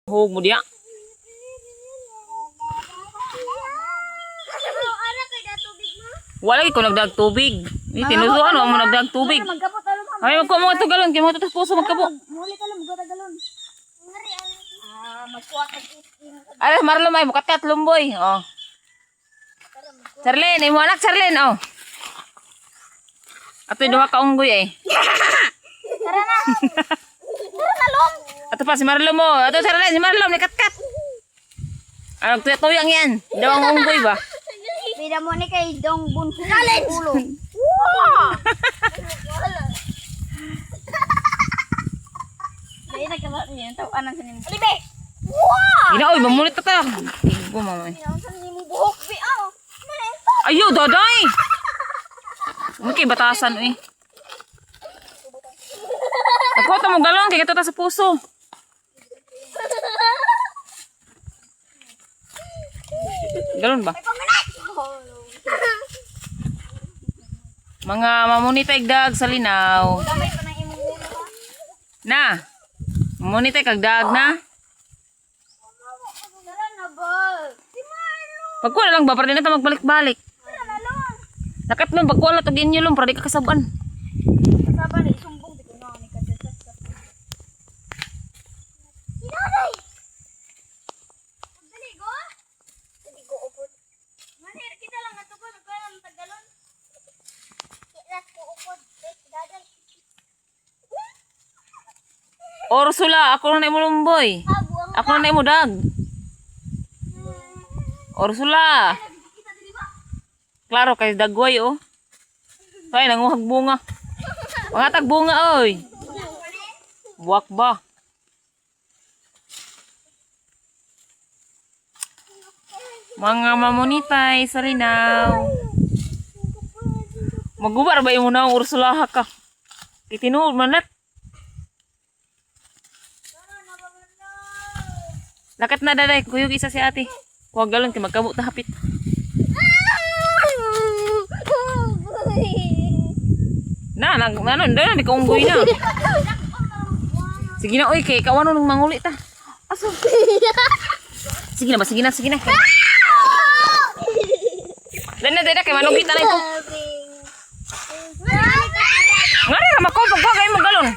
Hug mo diya. Wala ko nagdag tubig. Tinusuan mo nagdag tubig. Ay magko mo to galon, kay mo to puso magkabo. Muli ka lang magkata galon. Magkuha ka itin. Alas marlo may bukat-kat lumboy. Oh. Charlene, imo anak Charlene oh. Atoy duha ka unggoy eh. Tara na. Tara na lom. Ato pa si Marlo mo. Ato Charlene, si Marlo ni kat-kat. Ano tuyang yan? Daw ang unggoy ba? Bida mo ni kay Dong Bun ulo. Wow! Dahil nagkalat niya, tawanan sa nimo. Alibe! Wow! Ginaoy, mamulit ta ta. Igo mamay. Sa nimo buhok, bi ah. Ayo, daday. Okay, batasan eh. Nagkota mo galon, kaya ta sa puso. Galon ba? Mga mamunitay dag sa linaw. Gamay pa ng imong ulo ha. Na. Mamunitay kag dag na. Tara na ba? Si Marlo. Pagkuha lang ba para din na magbalik-balik. Tara na lang. Nakatlon pagkuha to ginyo lang para di ka kasaban. Kasaba na isumbong dito na ni kadasas. Sinanay. Dali go. Dali go upod. Manir kita lang ato ko nagkalam tagalon. Kilas ko upod. Daday. Orsula, ako na imo lumboy. Buang Ako na imo dag. Orsula. kita dili ba? Klaro kay dagway oh. Ay nanguhag bunga. Mga tag bunga oy. Buwak ba? Mga mamunitay sa linaw. Magubar ba imo na ang Ursula ka? Kitinuod man net. Lakat na daday, kuyog isa si ate. Huwag galon kay magkabo ta hapit. Na, di ka unggoy na. Sige na, oy, kay kawano nung manguli ta. Aso. Sige na ba, sige na, sige na. Dana, kay manugita na ito. Nga rin, makong pagpagay mo galon.